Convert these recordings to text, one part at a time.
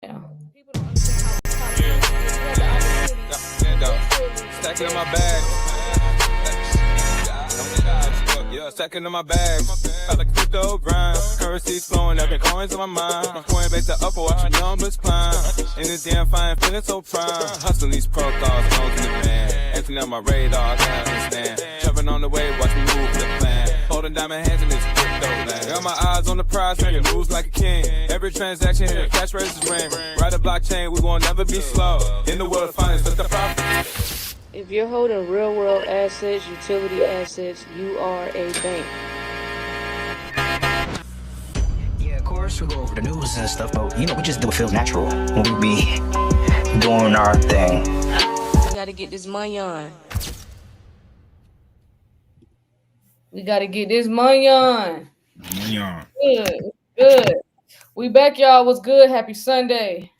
Yeah. People don't understand how it's Stacking in my bag. Yeah, stacking in my bag. I like crypto grind. Currency's flowing, every coins on my mind. My Coinbase the upper, watch your numbers climb. In this damn fine, feeling so prime. Hustling these protocols, phones in the van. Acting on my radar, I can't understand. Traveling on the way, watch me move the plan. Holding diamond hands in this crypto land. Got my eyes on the prize, making moves like a king. Every transaction here, cash registers ring. Ride the blockchain, we won't never be slow. In the world of finance, let the profit. If you're holding real world assets, utility assets, you are a bank. Yeah, of course, we go over the news and stuff, but we just do what feels natural when we be doing our thing. We gotta get this money on. We gotta get this money on. Good. We back, y'all. What's good? Happy Sunday.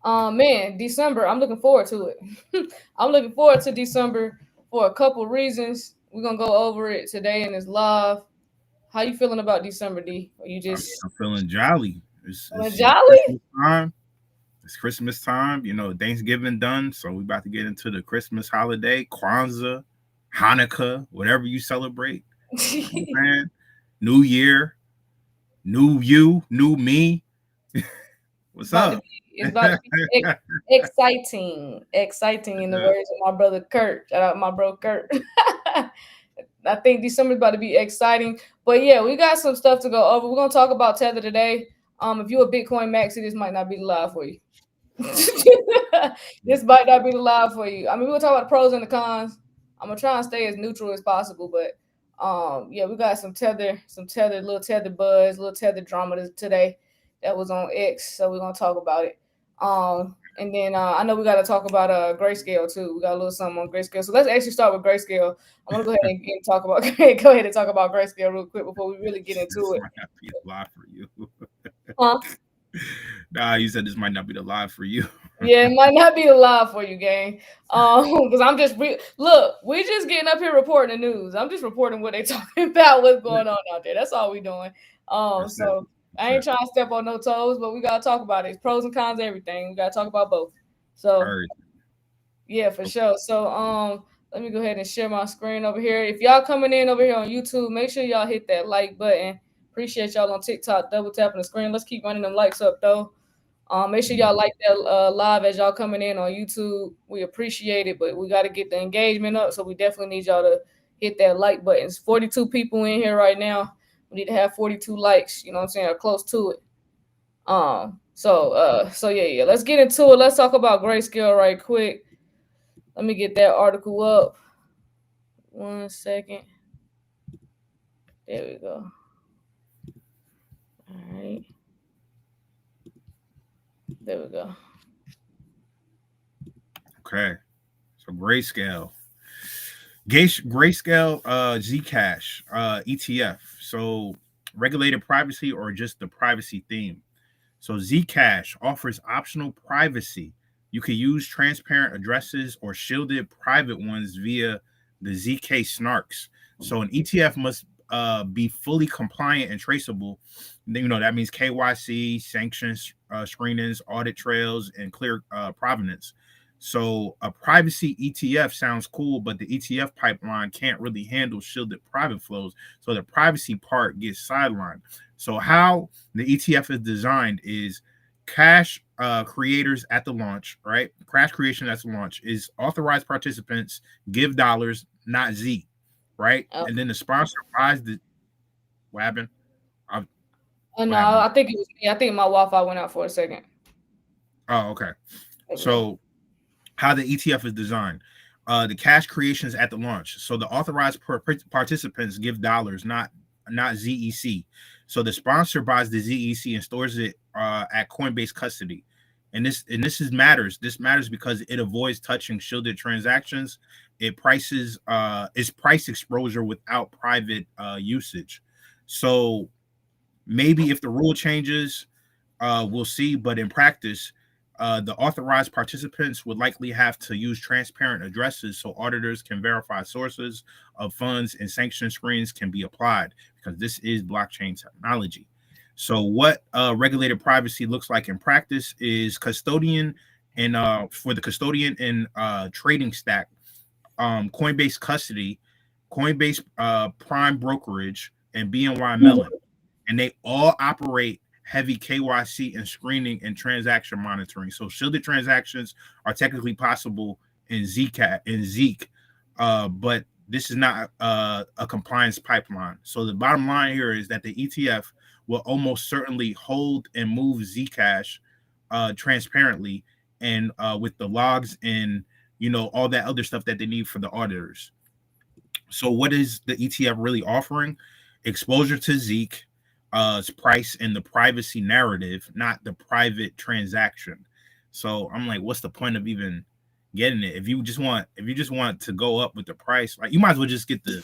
Man, December. I'm looking forward to it. I'm looking forward to December for a couple reasons. We're gonna go over it today in this live. How you feeling about December, D? Are you just I'm feeling jolly. It's jolly? Christmas time. It's Christmas time. You know, Thanksgiving done, so we about to get into the Christmas holiday, Kwanzaa, Hanukkah, whatever you celebrate. Man, New Year, new you, new me. What's up? It's about to be exciting in the words of my brother Kurt. Shout out my bro Kurt. I think December's about to be exciting. But yeah, we got some stuff to go over. We're gonna talk about Tether today. If you're a Bitcoin maxi, this might not be the live for you. This might not be the live for you. I mean, we'll talk about the pros and the cons. I'm gonna try and stay as neutral as possible, but yeah, we got some tether, little tether buzz, little tether drama today that was on X, so we're gonna talk about it. And then I know we got to talk about Grayscale too. We got a little something on Grayscale, so let's actually start with Grayscale. I'm gonna go ahead and talk about Grayscale real quick before we really get into it. Might not be the live for you. Huh? Nah, you said this might not be the live for you. Yeah, it might not be alive for you, gang. Because I'm just look, we're just getting up here reporting the news. I'm just reporting what they talking about, what's going on out there. That's all we doing. So I ain't trying to step on no toes, but we gotta talk about it. Pros and cons, everything. We gotta talk about both. So yeah, for sure. So let me go ahead and share my screen over here. If y'all coming in over here on YouTube, make sure y'all hit that like button. Appreciate y'all on TikTok, double tapping the screen. Let's keep running them likes up though. Make sure y'all like that live as y'all coming in on YouTube. We appreciate it, but we got to get the engagement up. So we definitely need y'all to hit that like button. It's 42 people in here right now. We need to have 42 likes, you know what I'm saying, or close to it. So yeah. Let's get into it. Let's talk about Grayscale right quick. Let me get that article up. 1 second. There we go. All right. There we go. Okay. So Grayscale Zcash ETF. So regulated privacy or just the privacy theme. So Zcash offers optional privacy. You can use transparent addresses or shielded private ones via the ZK snarks. So an ETF must be fully compliant and traceable. You know, that means KYC, sanctions, screenings, audit trails, and clear provenance. So a privacy ETF sounds cool, but the ETF pipeline can't really handle shielded private flows. So the privacy part gets sidelined. So how the ETF is designed is cash creators at the launch, right? Cash creation at the launch is authorized participants give dollars, not Z, right? Oh. And then the sponsor buys the what happened? No, I think it was me. I think my Wi-Fi went out for a second. Oh, okay. So how the ETF is designed. The cash creations at the launch. So the authorized participants give dollars, not ZEC. So the sponsor buys the ZEC and stores it at Coinbase custody. And this matters. This matters because it avoids touching shielded transactions. It prices is price exposure without private usage. So maybe if the rule changes, we'll see. But in practice, the authorized participants would likely have to use transparent addresses so auditors can verify sources of funds and sanction screens can be applied because this is blockchain technology. So what regulated privacy looks like in practice is custodian and for the custodian and trading stack, Coinbase custody, Coinbase prime brokerage, and BNY Mellon, and they all operate heavy KYC and screening and transaction monitoring. So shielded transactions are technically possible in Zcash in Zeke, but this is not a compliance pipeline. So the bottom line here is that the ETF will almost certainly hold and move Zcash transparently and with the logs and all that other stuff that they need for the auditors. So what is the ETF really offering? Exposure to Zeke, price and the privacy narrative, not the private transaction. So I'm like, what's the point of even getting it? If you just want to go up with the price, like you might as well just get the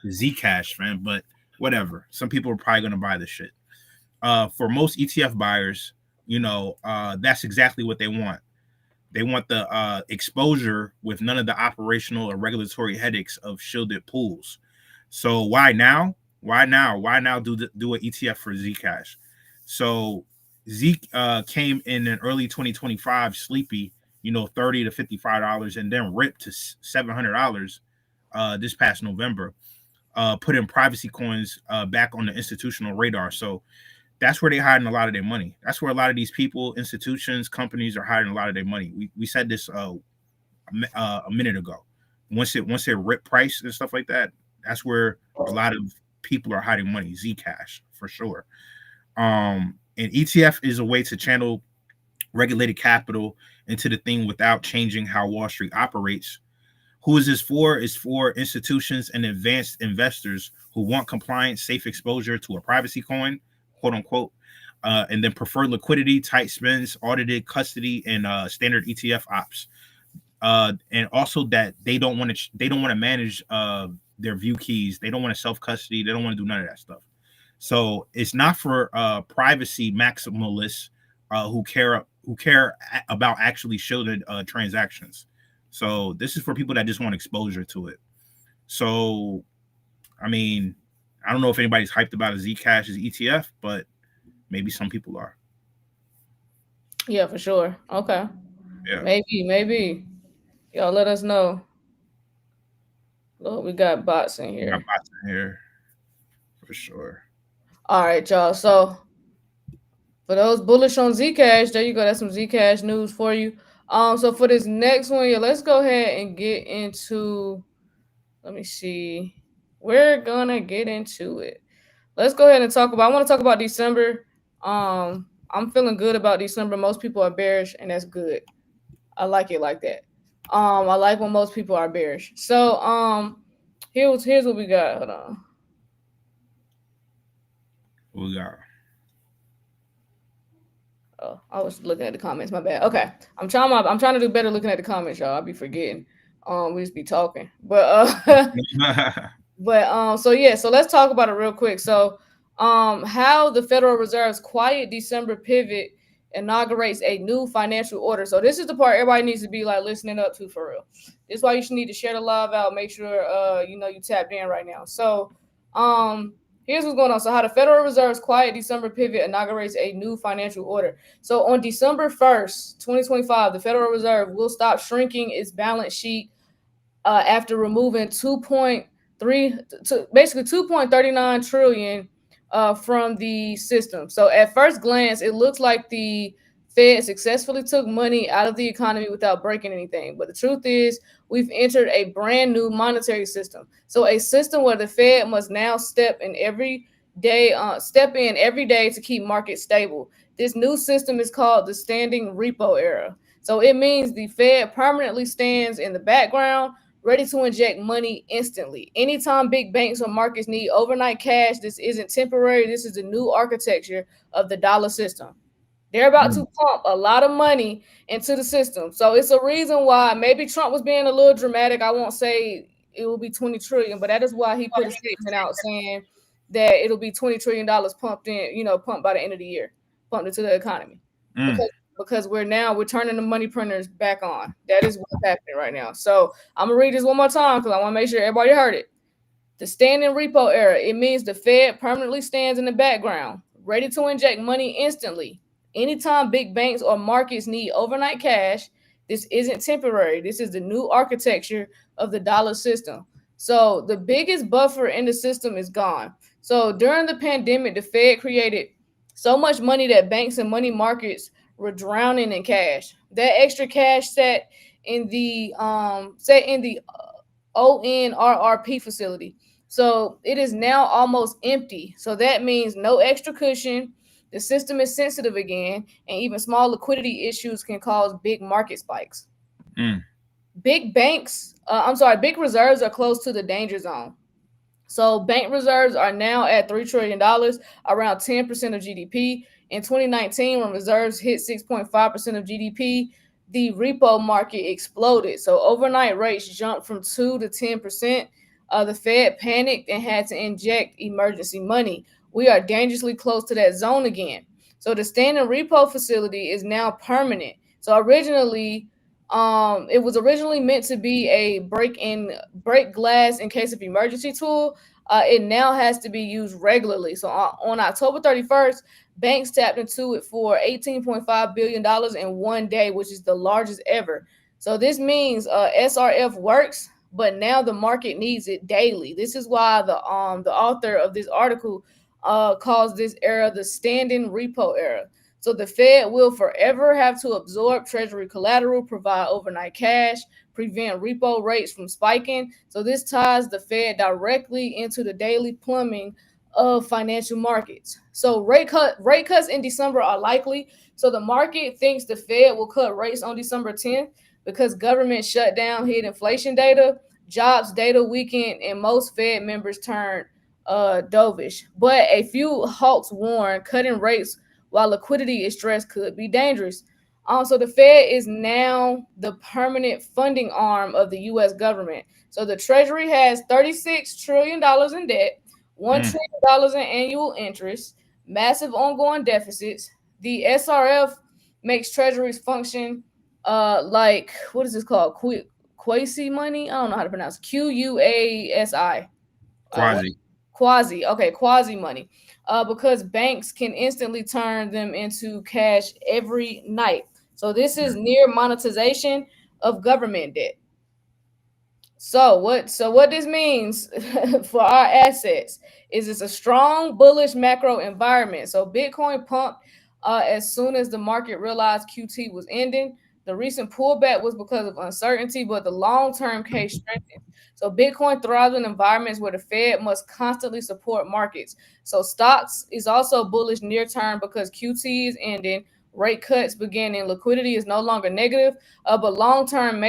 Zcash, man. But whatever. Some people are probably gonna buy this shit. For most ETF buyers, that's exactly what they want. They want the exposure with none of the operational or regulatory headaches of shielded pools. So why now? Why now? Why now do an ETF for Zcash? So Zeke came in early 2025 sleepy, $30 to $55, and then ripped to $700 this past November. Putting privacy coins back on the institutional radar. So that's where they're hiding a lot of their money. That's where a lot of these people, institutions, companies are hiding a lot of their money. We said this a minute ago. Once it rip price and stuff like that, that's where a lot of people are hiding money. Zcash for sure. And ETF is a way to channel regulated capital into the thing without changing how Wall Street operates. Who is this for? It's for institutions and advanced investors who want compliant, safe exposure to a privacy coin, quote unquote, and then preferred liquidity, tight spends, audited custody, and standard ETF ops. And also that they don't want to manage their view keys. They don't want to self custody. They don't want to do none of that stuff. So it's not for privacy maximalists who care about actually shielded transactions. So this is for people that just want exposure to it. So, I mean, I don't know if anybody's hyped about a Zcash as ETF, but maybe some people are. Yeah, for sure. Okay. Yeah. Maybe. Y'all let us know. Look, we got bots in here. For sure. All right, y'all. So for those bullish on Zcash, there you go. That's some Zcash news for you. So for this next one, yeah, let's go ahead and get into. Let me see. We're gonna get into it. Let's go ahead and talk about. I want to talk about December. I'm feeling good about December. Most people are bearish, and that's good. I like it like that. I like when most people are bearish. So here's what we got. Hold on. What we got? Oh, I was looking at the comments. My bad. Okay, I'm trying to do better looking at the comments, y'all. I'll be forgetting. We just be talking, but so yeah, so let's talk about it real quick. So how the Federal Reserve's quiet December pivot inaugurates a new financial order. So this is the part everybody needs to be like listening up to for real. This is why you should need to share the live out. Make sure you tapped in right now. So here's what's going on. So how the Federal Reserve's quiet December pivot inaugurates a new financial order. So on December 1st, 2025, the Federal Reserve will stop shrinking its balance sheet after removing 2.39 trillion from the system. So at first glance, it looks like the Fed successfully took money out of the economy without breaking anything. But the truth is, we've entered a brand new monetary system. So a system where the Fed must now step in every day to keep markets stable. This new system is called the standing repo era. So it means the Fed permanently stands in the background, ready to inject money instantly. Anytime big banks or markets need overnight cash, this isn't temporary. This is the new architecture of the dollar system. They're about to pump a lot of money into the system. So it's a reason why maybe Trump was being a little dramatic. I won't say it will be 20 trillion, but that is why he put a statement out saying that it'll be $20 trillion pumped by the end of the year, pumped into the economy. Because we're turning the money printers back on. That is what's happening right now. So I'm gonna read this one more time because I want to make sure everybody heard it. The standing repo era, it means the Fed permanently stands in the background, ready to inject money instantly. Anytime big banks or markets need overnight cash, this isn't temporary. This is the new architecture of the dollar system. So the biggest buffer in the system is gone. So during the pandemic, the Fed created so much money that banks and money markets were drowning in cash. That extra cash sat in the ONRRP facility. So it is now almost empty. So that means no extra cushion. The system is sensitive again, and even small liquidity issues can cause big market spikes. Mm. Big reserves are close to the danger zone. So bank reserves are now at $3 trillion, around 10% of GDP. In 2019, when reserves hit 6.5% of GDP, the repo market exploded. So overnight rates jumped from 2 to 10%. The Fed panicked and had to inject emergency money. We are dangerously close to that zone again. So the standing repo facility is now permanent. So it was originally meant to be a break glass in case of emergency tool. It now has to be used regularly. So on October 31st, banks tapped into it for $18.5 billion in one day, which is the largest ever. So this means SRF works, but now the market needs it daily. This is why the author of this article calls this era the standing repo era. So the Fed will forever have to absorb treasury collateral, provide overnight cash, prevent repo rates from spiking. So this ties the Fed directly into the daily plumbing of financial markets. So rate cuts in December are likely. So the market thinks the Fed will cut rates on December 10th because government shutdown hit inflation data, jobs data weakened, and most Fed members turned dovish. But a few hawks warn cutting rates while liquidity is stressed could be dangerous. So the Fed is now the permanent funding arm of the U.S. government. So the Treasury has $36 trillion in debt, $1 trillion in annual interest, massive ongoing deficits. The SRF makes Treasuries function like, what is this called? Quasi money? I don't know how to pronounce it. QUASI. Quasi. Quasi money. Because banks can instantly turn them into cash every night. So this is near monetization of government debt. So what this means for our assets is it's a strong bullish macro environment. So Bitcoin pumped as soon as the market realized QT was ending. The recent pullback was because of uncertainty, but the long-term case strengthened. So Bitcoin thrives in environments where the Fed must constantly support markets. So stocks is also bullish near term because QT is ending, rate cuts beginning, liquidity is no longer negative, but long-term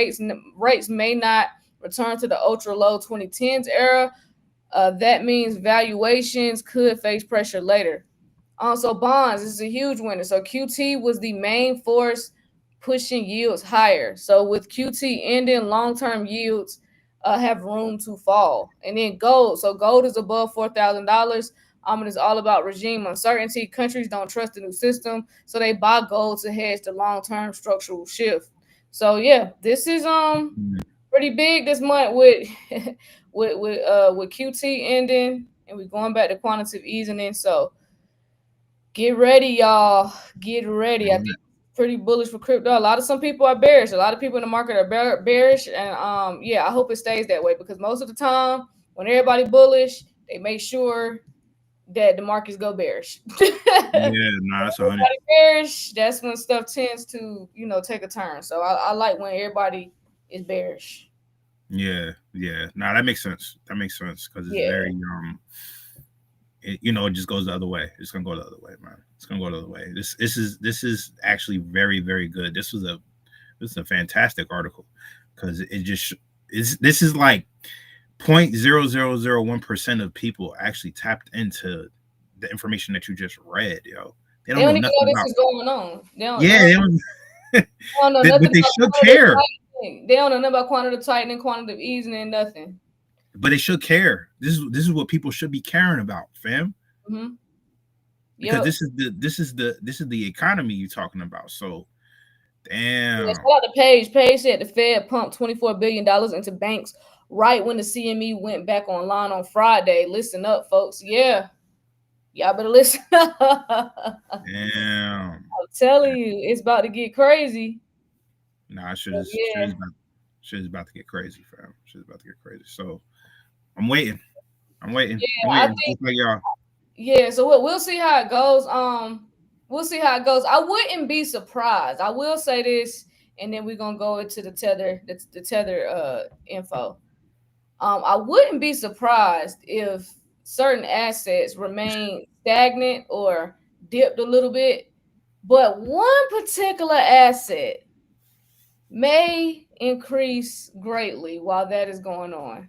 rates may not return to the ultra low 2010s era. That means valuations could face pressure later. Also, bonds is a huge winner. So QT was the main force pushing yields higher. So with QT ending, long-term yields have room to fall. And then gold. So gold is above $4,000. And it's all about regime uncertainty. Countries don't trust the new system, so they buy gold to hedge the long-term structural shift. So yeah, this is pretty big this month with with QT ending, and we're going back to quantitative easing. So get ready, y'all. Get ready. I think pretty bullish for crypto. Some people are bearish. A lot of people in the market are bearish, and yeah, I hope it stays that way because most of the time when everybody bullish, they make sure that the markets go bearish. Yeah, no, that's 100. Bearish. That's when stuff tends to take a turn. So I like when everybody is bearish. Yeah. No, that makes sense. Because it's very it just goes the other way. It's gonna go the other way, man. It's gonna go the other way. This is actually very, very good. This is a fantastic article because this is like 0.0001% of people actually tapped into the information that you just read, yo. They don't even know this is going on. They don't know nothing. But they should care. They don't know nothing about quantitative tightening, quantitative easing, and nothing. But they should care. This is what people should be caring about, fam. Mm-hmm. Because this is the economy you're talking about. So, damn. Yeah, shout out to Page. Page said the Fed pumped $24 billion into banks right when the CME went back online on Friday. Listen up, folks. Yeah. Y'all better listen. Damn. I'm telling you, it's about to get crazy. Nah, Yeah. shit is about to get crazy, fam. Shit is about to get crazy. So I'm waiting. I'm waiting. I'm Yeah, I waiting. think Just like y'all. yeah, so we'll see how it goes. We'll see how it goes. I wouldn't be surprised. I will say this, and then we're gonna go into the tether info. I wouldn't be surprised if certain assets remain stagnant or dipped a little bit, but one particular asset may increase greatly while that is going on.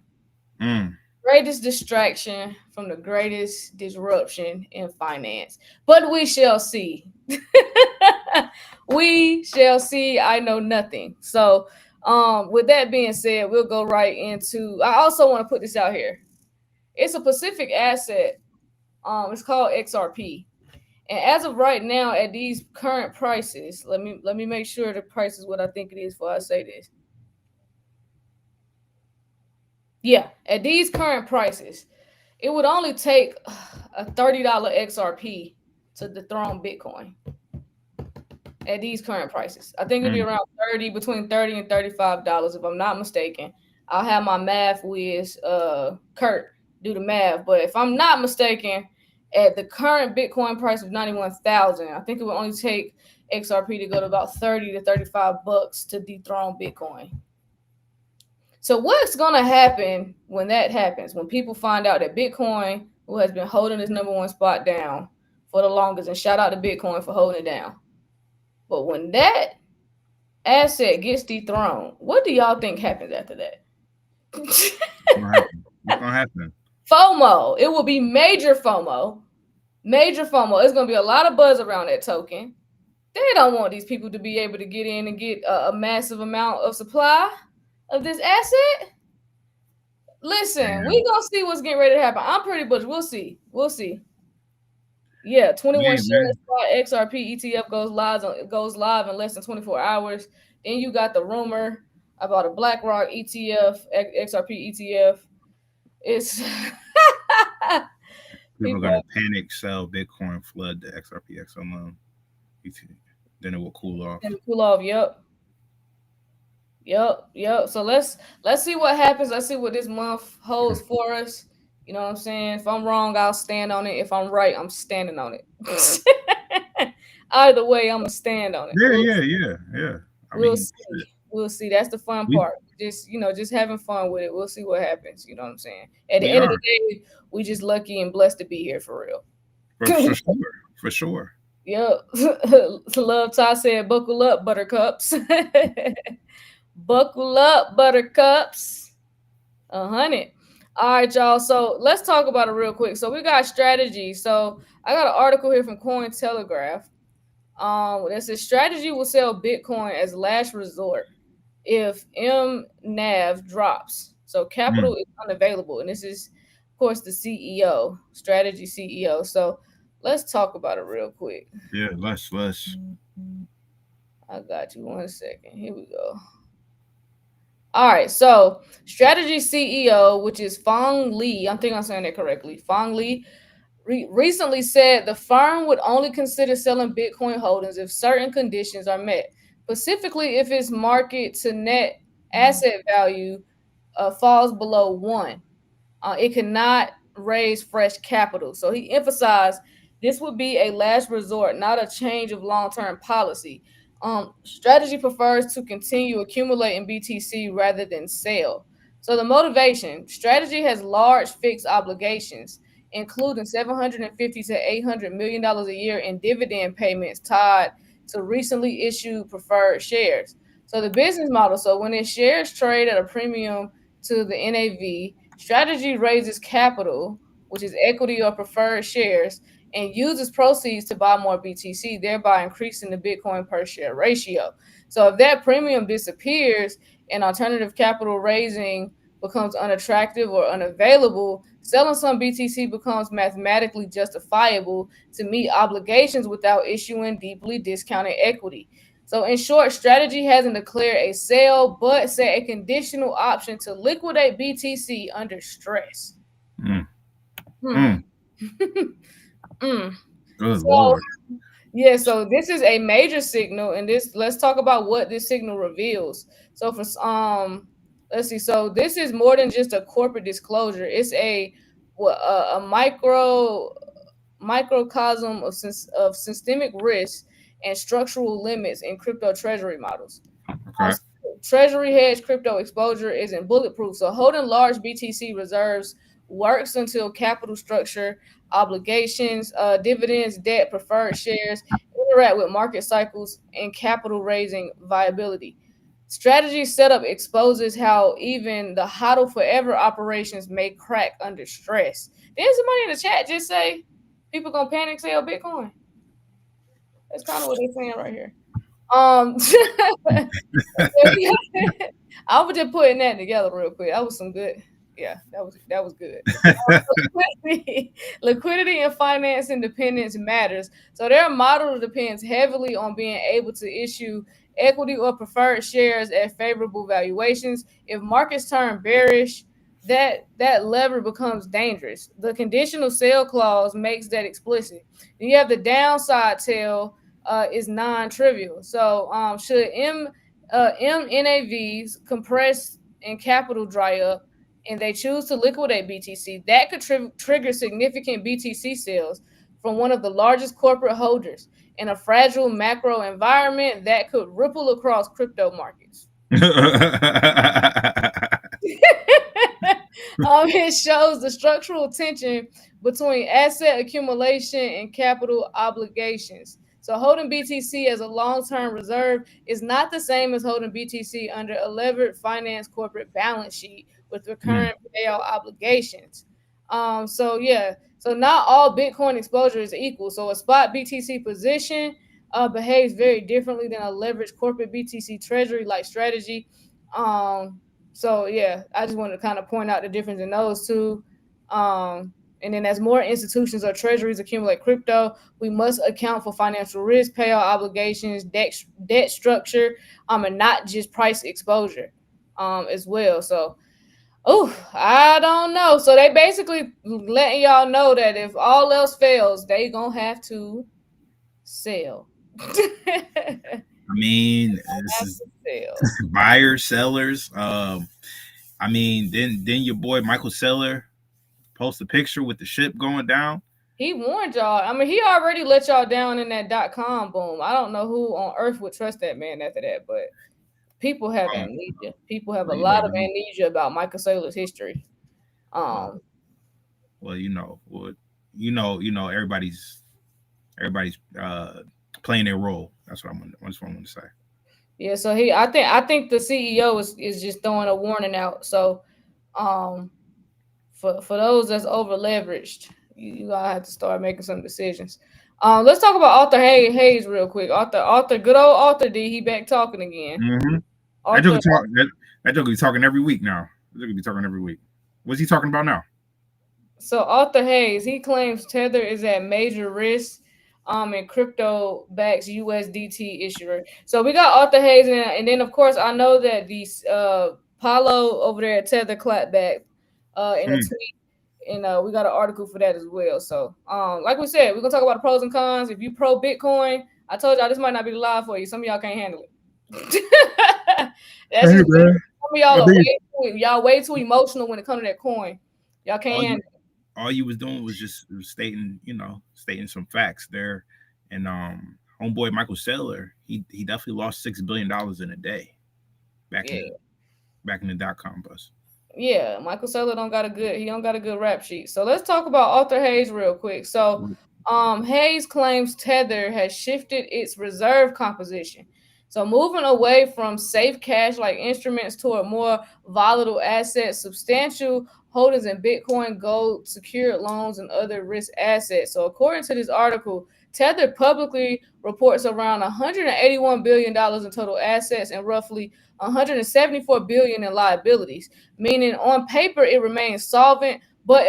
Mm. Greatest distraction from the greatest disruption in finance. But we shall see. We shall see. I know nothing. So, with that being said, we'll go right into. I also want to put this out here. It's a Pacific asset. It's called XRP. And as of right now, at these current prices, let me make sure the price is what I think it is before I say this. Yeah, at these current prices, it would only take a $30 XRP to dethrone Bitcoin at these current prices. I think it'd be Mm. around between $30 and $35, if I'm not mistaken. I'll have my math whiz, Kurt, do the math. But if I'm not mistaken, at the current Bitcoin price of 91,000, I think it would only take XRP to go to about 30 to 35 bucks to dethrone Bitcoin. So what's going to happen when that happens? When people find out that Bitcoin, who has been holding this number one spot down for the longest, and shout out to Bitcoin for holding it down. But when that asset gets dethroned, what do y'all think happens after that? What's gonna happen? What's gonna happen? FOMO. It will be major FOMO. Major FOMO. It's going to be a lot of buzz around that token. They don't want these people to be able to get in and get a massive amount of supply of this asset. Listen, we gonna see what's getting ready to happen. I'm pretty bullish. We'll see. We'll see. Yeah, 21 Yeah, share man. spot XRP ETF goes live in less than 24 hours. Then you got the rumor about a BlackRock ETF, XRP ETF. It's People are people gonna panic, sell Bitcoin, flood the XRP XLM. Then it will cool off. and cool off. Yep. So let's see what happens. Let's see what this month holds for us. You know what I'm saying? If I'm wrong, I'll stand on it. If I'm right, I'm standing on it. Either way, I'm gonna stand on it. Yeah, yeah, yeah, yeah. I We'll mean, see. We'll see. That's the fun we part. Just having fun with it. We'll see what happens. You know what I'm saying? At the we end of the are day, we just lucky and blessed to be here for real. for sure, for sure. Yep. Love Ty said, "Buckle up, buttercups." Buckle up, buttercups. 100. All right, y'all. So let's talk about it real quick. So we got strategy. So I got an article here from Cointelegraph. That says strategy will sell Bitcoin as last resort if MNAV drops. So capital Mm. is unavailable, and this is, of course, the CEO, strategy CEO. So let's talk about it real quick. Yeah, let's. I got you. 1 second. Here we go. All right, so strategy CEO, which is Fong Li, I think I'm saying that correctly. Fong Li recently said the firm would only consider selling Bitcoin holdings if certain conditions are met, specifically if its market to net asset value falls below 1. It cannot raise fresh capital. So he emphasized this would be a last resort, not a change of long-term policy. Strategy prefers to continue accumulating BTC rather than sell. So the motivation, strategy has large fixed obligations, including 750 to $800 million a year in dividend payments tied to recently issued preferred shares. So the business model, so when its shares trade at a premium to the NAV, strategy raises capital, which is equity or preferred shares, and uses proceeds to buy more BTC, thereby increasing the Bitcoin per share ratio. So if that premium disappears and alternative capital raising becomes unattractive or unavailable, selling some BTC becomes mathematically justifiable to meet obligations without issuing deeply discounted equity. So in short, strategy hasn't declared a sale, but set a conditional option to liquidate BTC under stress. Mm. Hmm. Mm. Good So Lord. yeah, so this is a major signal, and this let's talk about what this signal reveals. So for let's see. So this is more than just a corporate disclosure. It's a microcosm of systemic risk and structural limits in crypto treasury models. Okay. Treasury hedge crypto exposure isn't bulletproof. So holding large BTC reserves works until capital structure, obligations, dividends, debt, preferred shares interact with market cycles and capital raising viability. Strategy setup exposes how even the hodl forever operations may crack under stress. Didn't somebody in the chat just say people gonna panic sell Bitcoin? That's kind of what they're saying right here. Um, I was just putting that together real quick. That was some good. Yeah, that was good. Liquidity and finance independence matters. So their model depends heavily on being able to issue equity or preferred shares at favorable valuations. If markets turn bearish, that lever becomes dangerous. The conditional sell clause makes that explicit. Then you have the downside tail is non-trivial. So should MNAVs compress and capital dry up, and they choose to liquidate BTC, that could trigger significant BTC sales from one of the largest corporate holders in a fragile macro environment that could ripple across crypto markets. It shows the structural tension between asset accumulation and capital obligations. So holding BTC as a long-term reserve is not the same as holding BTC under a levered finance corporate balance sheet with recurrent payout obligations. So yeah, so not all Bitcoin exposure is equal. So a spot BTC position behaves very differently than a leveraged corporate BTC treasury like strategy. So yeah, I just wanted to kind of point out the difference in those two. And then as more institutions or treasuries accumulate crypto, we must account for financial risk, payout obligations, debt structure, and not just price exposure, as well. So, oh, I don't know. So they basically letting y'all know that if all else fails, they gonna have to sell. I mean, this Have is to sell. buyers, sellers. I mean, then your boy Michael Saylor post a picture with the ship going down. He warned y'all. I mean, he already let y'all down in that .com boom. I don't know who on earth would trust that man after that, but people have Um, amnesia. People have a well, lot of amnesia about Michael Saylor's history. well, Um, well, everybody's playing their role. That's what that's what I want to say. yeah. So I think the CEO is just throwing a warning out. So, um, for those that's over leveraged, you gotta have to start making some decisions. Let's talk about Arthur Hayes real quick. Arthur, good old Arthur D. He back talking again. Mm-hmm. That joke Arthur. is talk, that joke be talking every week now. That joke be talking every week. What's he talking about now? So Arthur Hayes, he claims Tether is at major risk and crypto backs USDT issuer. So we got Arthur Hayes and then of course I know that these Paulo over there at Tether clapped back in a Mm. tweet, and we got an article for that as well. So like we said, we're gonna talk about the pros and cons. If you pro Bitcoin, I told y'all this might not be the live for you. Some of y'all can't handle it. That's Hey just man, some of y'all I are think way too emotional when it comes to that coin. Y'all can't all you handle it. all you was doing was just stating some facts there. And homeboy Michael Saylor, he definitely lost $6 billion in a day back Yeah. in the .com bust. Yeah, Michael Saylor don't got a good rap sheet. So let's talk about Arthur Hayes real quick. So Hayes claims Tether has shifted its reserve composition. So moving away from safe cash like instruments toward more volatile assets, substantial holdings in Bitcoin, gold, secured loans, and other risk assets. So according to this article, Tether publicly reports around $181 billion in total assets and roughly 174 billion in liabilities, meaning on paper it remains solvent, but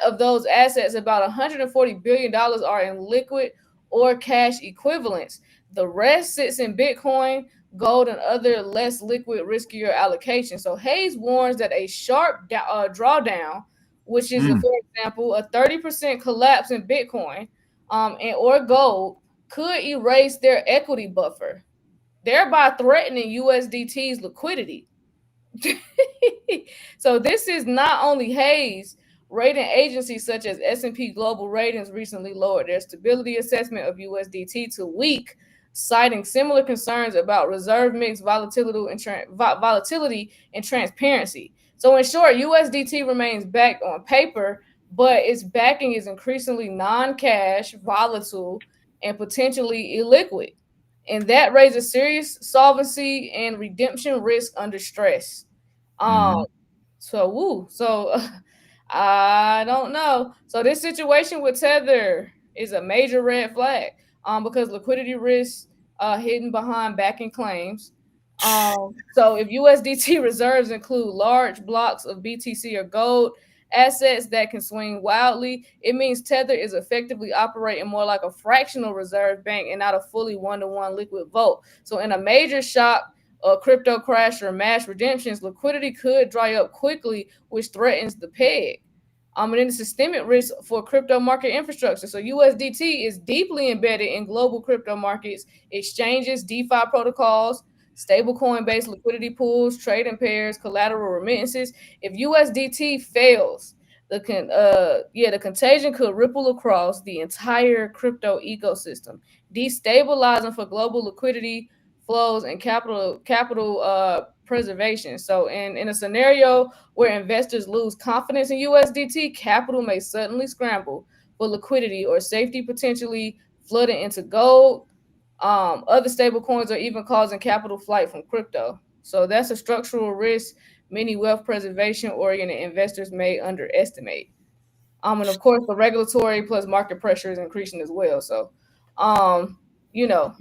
of those assets, about $140 billion are in liquid or cash equivalents. The rest sits in Bitcoin, gold, and other less liquid, riskier allocations. So Hayes warns that a sharp drawdown, which is, Mm. for example, a 30% collapse in Bitcoin, and or gold could erase their equity buffer, thereby threatening USDT's liquidity. So this is not only haze. Rating agencies such as S&P Global Ratings recently lowered their stability assessment of USDT to weak, citing similar concerns about reserve mix volatility and transparency. So in short, USDT remains backed on paper, but its backing is increasingly non-cash, volatile, and potentially illiquid. And that raises serious solvency and redemption risk under stress. Mm-hmm. So I don't know. So this situation with Tether is a major red flag. Because liquidity risks hidden behind backing claims. So if USDT reserves include large blocks of BTC or gold assets that can swing wildly, it means Tether is effectively operating more like a fractional reserve bank and not a fully one-to-one liquid vault. So in a major shock, a crypto crash or mass redemptions, liquidity could dry up quickly, which threatens the peg. And then the systemic risk for crypto market infrastructure. So USDT is deeply embedded in global crypto markets, exchanges, DeFi protocols, stablecoin based liquidity pools, trading pairs, collateral remittances. If USDT fails, the contagion could ripple across the entire crypto ecosystem, destabilizing for global liquidity flows and capital preservation. So in a scenario where investors lose confidence in USDT, capital may suddenly scramble for liquidity or safety, potentially flooding into gold, other stable coins, or even causing capital flight from crypto. So that's a structural risk many wealth preservation oriented investors may underestimate. And of course, the regulatory plus market pressure is increasing as well. So, you know,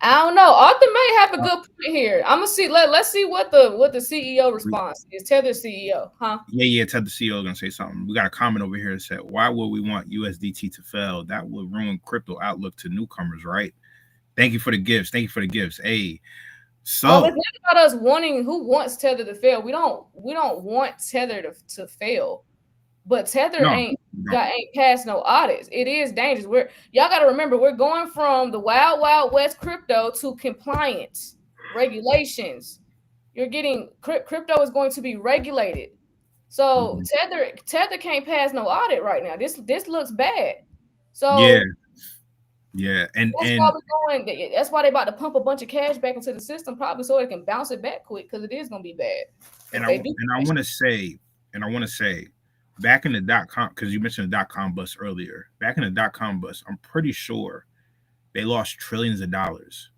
I don't know. Arthur may have a good point here. I'm gonna see. Let's see what the CEO response is. Tether CEO, huh? Yeah. Tether CEO gonna say something. We got a comment over here that said, "Why would we want USDT to fail? That would ruin crypto outlook to newcomers, right?" Thank you for the gifts. Thank you for the gifts. Hey, Oh, it's so not about us wanting who wants Tether to fail. We don't want Tether to fail. But Tether no, no, ain't passed no audits. It is dangerous. Y'all got to remember we're going from the wild west crypto to compliance regulations. You're getting crypto is going to be regulated. So Tether can't pass no audit right now. This looks bad. yeah, So yeah, and that's why we're going. That's why they about to pump a bunch of cash back into the system, probably so it can bounce it back quick because it is going to be bad if they do. I want to say, back in the .com, because you mentioned the .com bust earlier. Back in the .com bust, I'm pretty sure they lost trillions of dollars.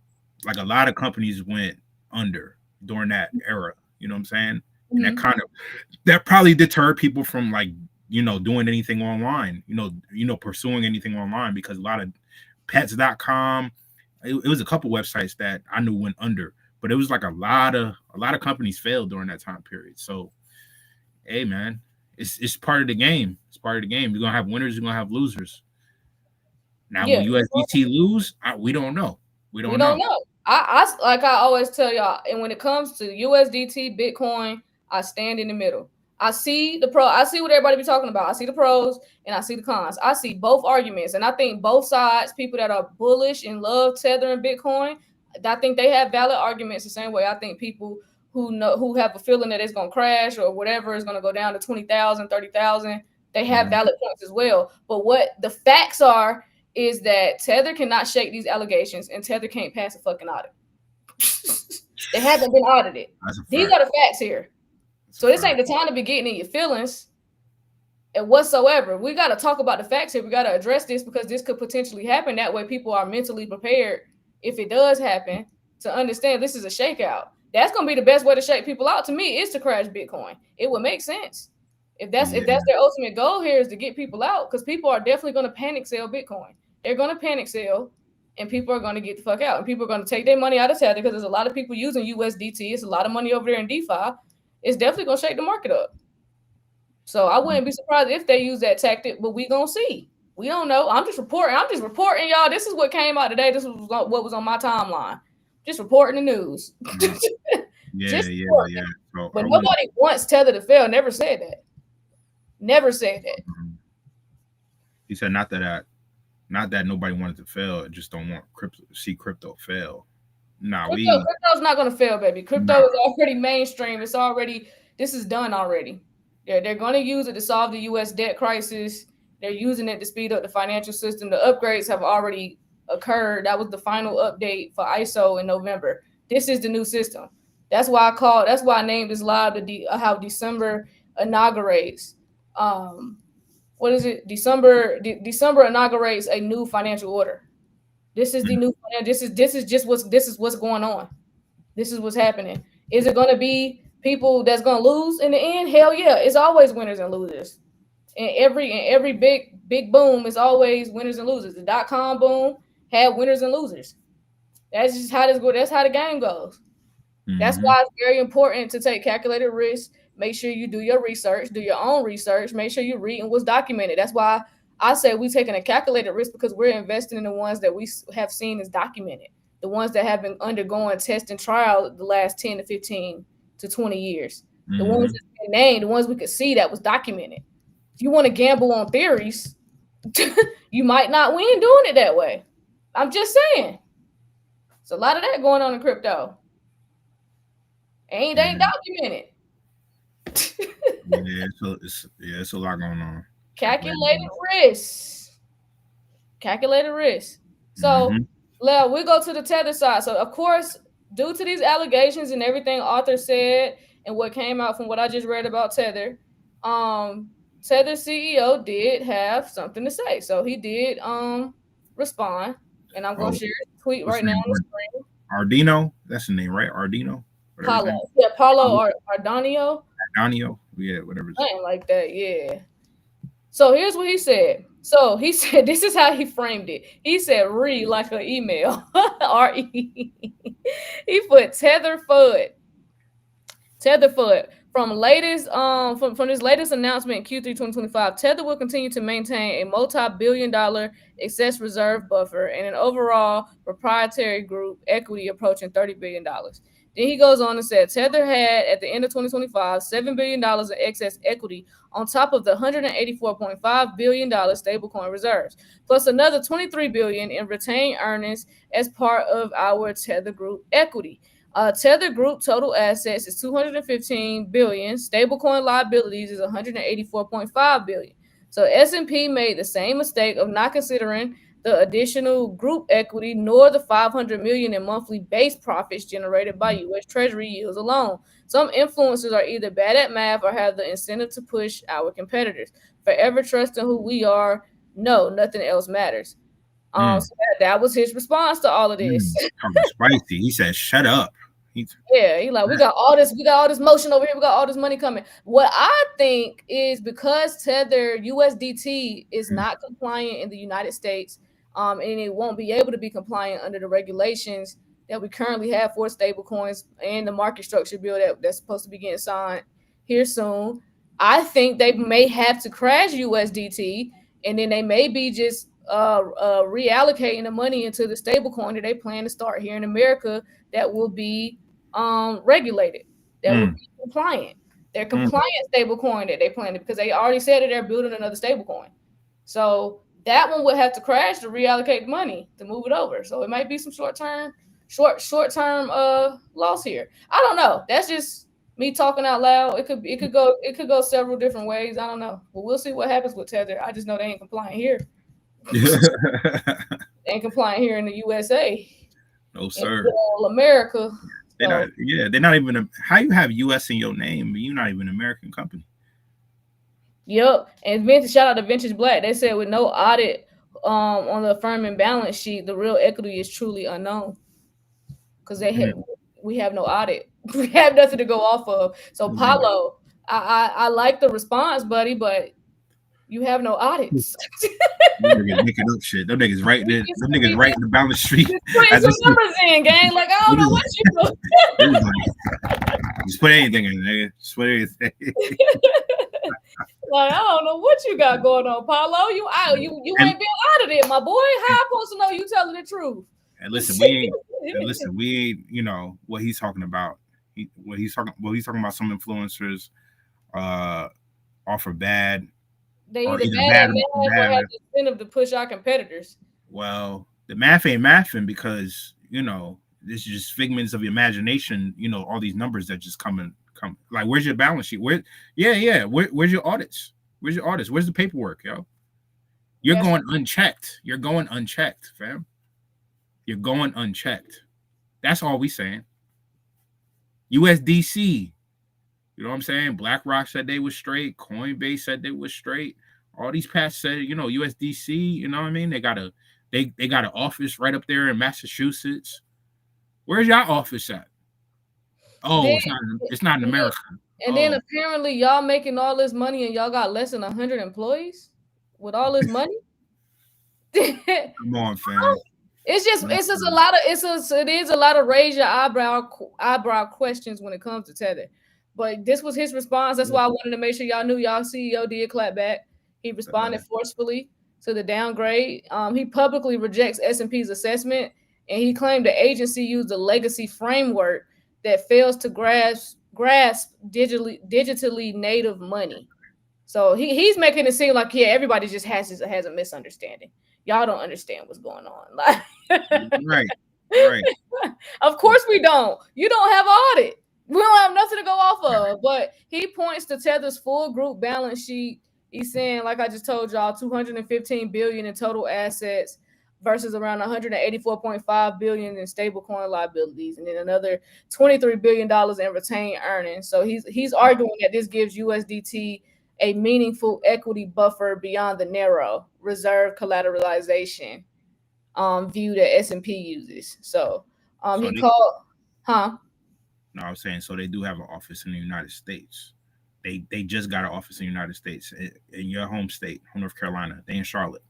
Like a lot of companies went under during that era. You know what I'm saying? And that probably deterred people from like doing anything online. Pursuing anything online because a lot of pets.com. It was a couple websites that I knew went under, but it was like a lot of companies failed during that time period. So, hey man, it's part of the game. It's part of the game. You're gonna have winners. You're gonna have losers. Now, will USDT lose? We don't know. We don't know. I like I always tell y'all, and when it comes to USDT, Bitcoin, I stand in the middle. I see what everybody be talking about. I see the pros and I see the cons. I see both arguments, and I think both sides, people that are bullish and love Tether and Bitcoin, I think they have valid arguments the same way. I think people who have a feeling that it's gonna crash or whatever is gonna go down to 20,000, 30,000, they have valid points as well. But what the facts are is that Tether cannot shake these allegations and Tether can't pass a fucking audit. They haven't been audited. These are the facts here. So this ain't the time to be getting in your feelings and whatsoever. We got to talk about the facts here. We got to address this because this could potentially happen. That way people are mentally prepared if it does happen to understand this is a shakeout. That's going to be the best way to shake people out to me is to crash Bitcoin. It would make sense. If that's their ultimate goal here is to get people out, because people are definitely going to panic sell Bitcoin. They're going to panic sell, and people are going to get the fuck out. And people are going to take their money out of Tether because there's a lot of people using USDT. It's a lot of money over there in DeFi. It's definitely going to shake the market up. So I wouldn't be surprised if they use that tactic, but we going to see. We don't know. I'm just reporting, y'all. This is what came out today. This was what was on my timeline. Just reporting the news. Yeah. So, but nobody wants Tether to fail. Never said that. Never said that. He said not that Not that nobody wanted to fail. I just don't want see crypto fail. Nah, crypto's not gonna fail, baby. Crypto is already mainstream. This is done already. They're gonna use it to solve the US debt crisis. They're using it to speed up the financial system. The upgrades have already occurred. That was the final update for ISO in November. This is the new system. That's why I named this live how December inaugurates. What is it? December inaugurates a new financial order. This is the new. This is what's going on. This is what's happening. Is it going to be people that's going to lose in the end? Hell yeah! It's always winners and losers. And every big boom is always winners and losers. The .com boom had winners and losers. That's just how this goes. That's how the game goes. That's why it's very important to take calculated risk. Make sure you do your research, do your own research. Make sure you're reading what's documented. That's why I say we're taking a calculated risk, because we're investing in the ones that we have seen as documented, the ones that have been undergoing test and trial the last 10 to 15 to 20 years. The ones that's been named, the ones we could see that was documented. If you want to gamble on theories, you might not win doing it that way. I'm just saying. There's a lot of that going on in crypto. Ain't documented. It's a lot going on. Calculated risk. So, we go to the Tether side. So, of course, due to these allegations and everything Arthur said and what came out from what I just read about Tether, Tether CEO did have something to say. So he did respond, and I'm going to share his tweet right now on the screen. Ardino, that's the name, right? Ardino. Paulo. Yeah, Paulo Ardonio. Ardonio. Yeah, whatever. Something like that, yeah. So here's what he said. So he said, this is how he framed it. He said, read like an email. R-E. He put Tether FUD. From his latest announcement in Q3 2025, Tether will continue to maintain a multi-billion-dollar excess reserve buffer and an overall proprietary group equity approaching $30 billion. Then he goes on and said, Tether had, at the end of 2025, $7 billion in excess equity on top of the $184.5 billion stablecoin reserves, plus another $23 billion in retained earnings as part of our Tether Group equity. Tether Group total assets is $215 billion. Stablecoin liabilities is $184.5 billion. So S&P made the same mistake of not considering the additional group equity nor the $500 million in monthly base profits generated by U.S. Treasury yields alone. Some influencers are either bad at math or have the incentive to push our competitors. Forever trusting who we are, no, nothing else matters. So that was his response to all of this. Spicy. He said, "Shut up." He like, we got all this motion over here, we got all this money coming. What I think is because Tether USDT is not compliant in the United States, and it won't be able to be compliant under the regulations that we currently have for stable coins and the market structure bill that's supposed to be getting signed here soon. I think they may have to crash USDT, and then they may be just reallocating the money into the stable coin that they plan to start here in America that will be regulated, that will be compliant. They're compliant stable coin that they plan to, because they already said that they're building another stable coin. So that one would have to crash to reallocate money to move it over. So it might be some short term loss here. I don't know. That's just me talking out loud. It could go several different ways. I don't know. But we'll see what happens with Tether. I just know they ain't compliant here. They ain't compliant here in the USA. No, sir. America. They're not even how you have US in your name, but you're not even an American company. Yep. And shout out to Vintage Black. They said with no audit on the firm and balance sheet, the real equity is truly unknown. Because we have no audit. We have nothing to go off of. So Paulo, I like the response, buddy, but you have no audits. Them niggas making up shit. Them niggas right there. Them niggas right in the balance sheet. Putting some numbers in, gang. Like, I don't know what you do. Just put anything in there. Just put anything. Like, I don't know what you got going on, Paulo. You ain't been audited, my boy. How I supposed to know you telling the truth? And listen, we ain't, you know what he's talking about. He's talking about some influencers offer bad They or either either bad bad at math or bad. have the incentive to push our competitors. Well, the math ain't mathing because this is just figments of imagination. All these numbers that just come. Like, where's your balance sheet? Where's your audits? Where's your audits? Where's the paperwork, yo? You're going unchecked. You're going unchecked, fam. You're going unchecked. That's all we saying. USDC. You know what I'm saying? BlackRock said they was straight. Coinbase said they was straight. All these past said, USDC. You know what I mean? They got an office right up there in Massachusetts. Where's your office at? Oh, then, it's not in America. And then apparently y'all making all this money and y'all got less than 100 employees with all this money. Come on, fam. It is a lot of raise your eyebrow questions when it comes to Tether. But this was his response. That's why I wanted to make sure y'all knew y'all CEO did clap back. He responded forcefully to the downgrade. He publicly rejects S&P's assessment, and he claimed the agency used a legacy framework that fails to grasp digitally native money. So he's making it seem like everybody just has a misunderstanding. Y'all don't understand what's going on. Like, right. Of course we don't. You don't have audit. We don't have nothing to go off of. But he points to Tether's full group balance sheet. He's saying, like I just told y'all, 215 billion in total assets versus around 184.5 billion in stablecoin liabilities, and then another $23 billion in retained earnings. So he's arguing that this gives USDT a meaningful equity buffer beyond the narrow reserve collateralization view that S&P uses. So he called, No, I was saying, so they do have an office in the United States. They just got an office in the United States in your home state, North Carolina. They in Charlotte.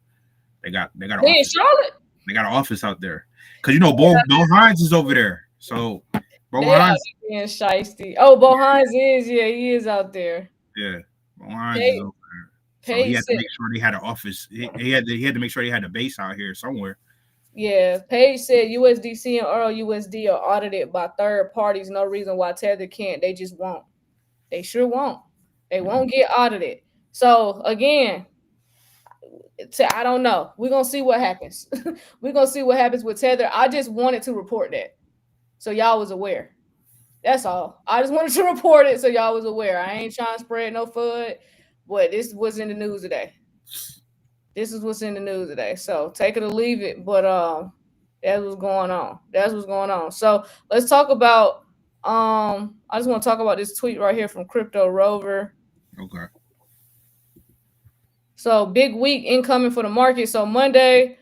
They got an office. In Charlotte? They got an office out there. Because Bo Hines is over there. So Bo Hines being shiesty. Oh, Bo Hines is, he is out there. Yeah. Bo Hines is over there. So he had to make sure they had an office. He had to make sure they had a base out here somewhere. Yeah, Page said USDC and RLUSD are audited by third parties. No reason why Tether can't. They just won't. They sure won't. They won't get audited. So again, I don't know. We're gonna see what happens. We're gonna see what happens with Tether. I just wanted to report that, so y'all was aware. That's all. I just wanted to report it so y'all was aware. I ain't trying to spread no FUD, but this was in the news today. This is what's in the news today. So take it or leave it. But that's what's going on. That's what's going on. So let's talk about I just want to talk about this tweet right here from Crypto Rover. Okay. So big week incoming for the market. So Monday,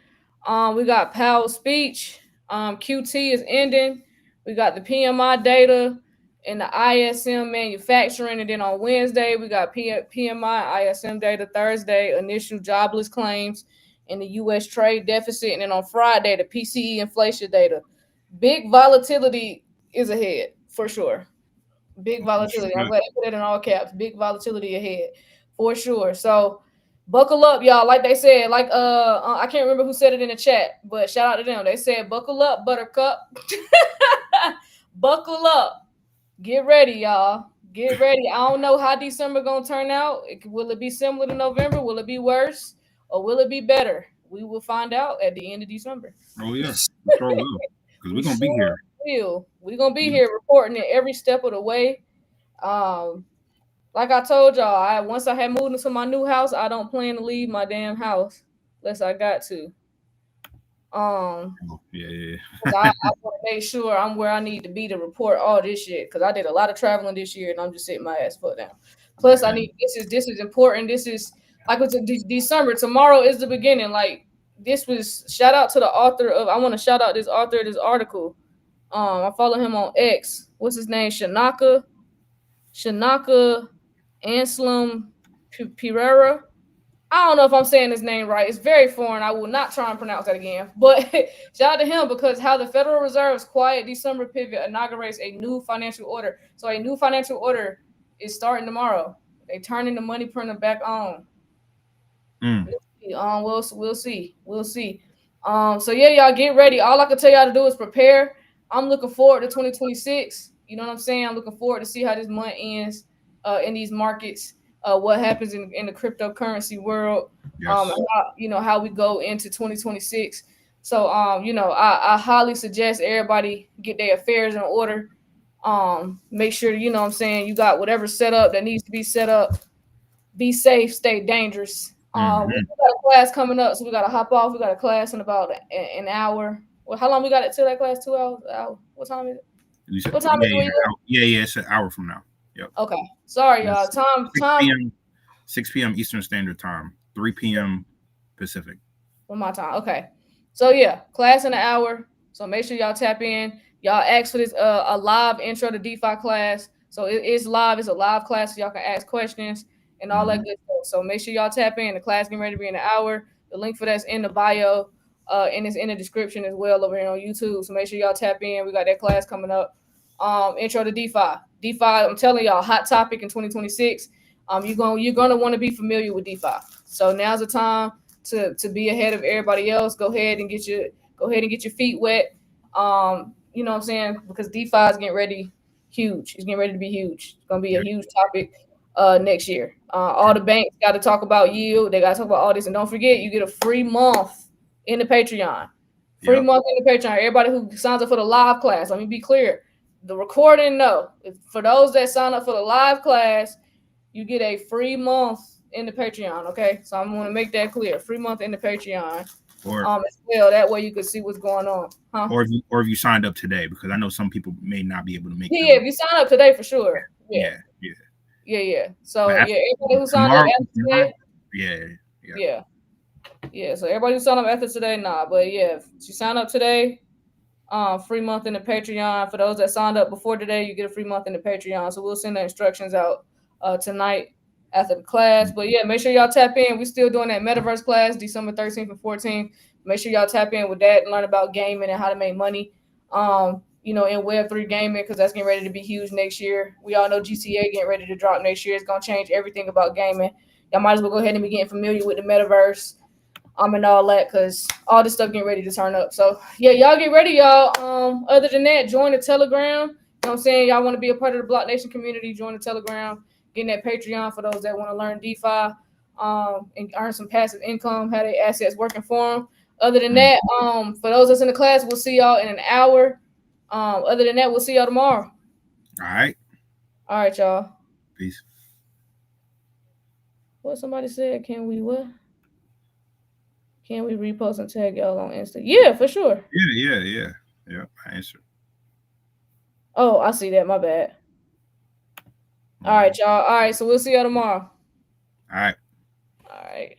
we got Powell's speech. QT is ending. We got the PMI data and the ISM manufacturing. And then on Wednesday, we got PMI, ISM data. Thursday, initial jobless claims and the U.S. trade deficit. And then on Friday, the PCE inflation data. Big volatility is ahead for sure. Big volatility. I'm glad to put it in all caps. Big volatility ahead for sure. So buckle up, y'all. Like they said, I can't remember who said it in the chat, but shout out to them. They said, buckle up, buttercup. Buckle up. Get ready, y'all. Get ready. I don't know how December gonna turn out. Will it be similar to November? Will it be worse? Or will it be better? We will find out at the end of December. Oh, yeah. We sure will. Because we're going to be here. We're going to be here reporting it every step of the way. Like I told y'all, once I had moved into my new house, I don't plan to leave my damn house unless I got to. I want to make sure I'm where I need to be to report all this shit because I did a lot of traveling this year and I'm just sitting my ass foot down. Plus, I need this is important. This is like it's December. Tomorrow is the beginning. Like this was shout out to the author of. I want to shout out this author of this article. I follow him on X. What's his name? Shanaka Anselm Pereira. I don't know if I'm saying his name right. It's very foreign. I will not try and pronounce that again. But shout out to him because how the Federal Reserve's quiet December pivot inaugurates a new financial order. So a new financial order is starting tomorrow. They turning the money printer back on. We'll see. So yeah, y'all get ready. All I can tell y'all to do is prepare. I'm looking forward to 2026. You know what I'm saying? I'm looking forward to see how this month ends in these markets. what happens in the cryptocurrency world, Yes. and how we go into 2026. So I highly suggest everybody get their affairs in order. Make sure what I'm saying, you got whatever set up that needs to be set up. Be safe, stay dangerous. We got a class coming up, so we got to hop off. We got a class in about an hour. Well, how long we got it till that class? 2 hours? An hour? What time is it? What time is it? Yeah, it's an hour from now. Yep. Okay. Sorry, y'all. Time. 6 p.m. Eastern Standard Time, 3 p.m. Pacific. One more time. Okay. So yeah, class in an hour. So make sure y'all tap in. Y'all ask for this a live intro to DeFi class. So it's live. It's a live class, so y'all can ask questions and all that good stuff. So make sure y'all tap in. The class getting ready to be in an hour. The link for that's in the bio, and it's in the description as well over here on YouTube. So make sure y'all tap in. We got that class coming up. Intro to DeFi. DeFi, I'm telling y'all, hot topic in 2026. You're gonna want to be familiar with DeFi. So now's the time to be ahead of everybody else. Go ahead and get your feet wet. You know what I'm saying? Because DeFi is getting ready huge. It's getting ready to be huge. It's gonna be a huge topic next year. All the banks got to talk about yield. They got to talk about all this. And don't forget, you get a free month in the Patreon. Free month in the Patreon. Everybody who signs up for the live class, let me be clear. The recording, no. For those that sign up for the live class, you get a free month in the Patreon, okay? So I'm going to make that clear. Free month in the Patreon. Or as well. That way you can see what's going on. Huh? Or if you signed up today, because I know some people may not be able to make if you sign up today for sure. Yeah. So everybody who signed up after today. Yeah. So everybody who signed up after today, nah. But yeah, if you sign up today, free month in the Patreon. For those that signed up before today, you get a free month in the Patreon. So we'll send the instructions out tonight after the class. But yeah, make sure y'all tap in. We're still doing that metaverse class December 13th and 14th. Make sure y'all tap in with that and learn about gaming and how to make money. In Web3 gaming, because that's getting ready to be huge next year. We all know GTA getting ready to drop next year. It's gonna change everything about gaming. Y'all might as well go ahead and be getting familiar with the metaverse. And all that, because all this stuff getting ready to turn up. So yeah, y'all get ready, y'all. Other than that, join the Telegram. You know what I'm saying? Y'all want to be a part of the BlockNation community, join the Telegram, getting that Patreon for those that want to learn DeFi, and earn some passive income, have their assets working for them. Other than that, for those that's in the class, we'll see y'all in an hour. Other than that, we'll see y'all tomorrow. All right, y'all. Peace. What somebody said? Can we what? Can we repost and tag y'all on Insta? Yeah, for sure. Yeah. I answered. Oh, I see that. My bad. All right, y'all. All right, so we'll see y'all tomorrow. All right. All right.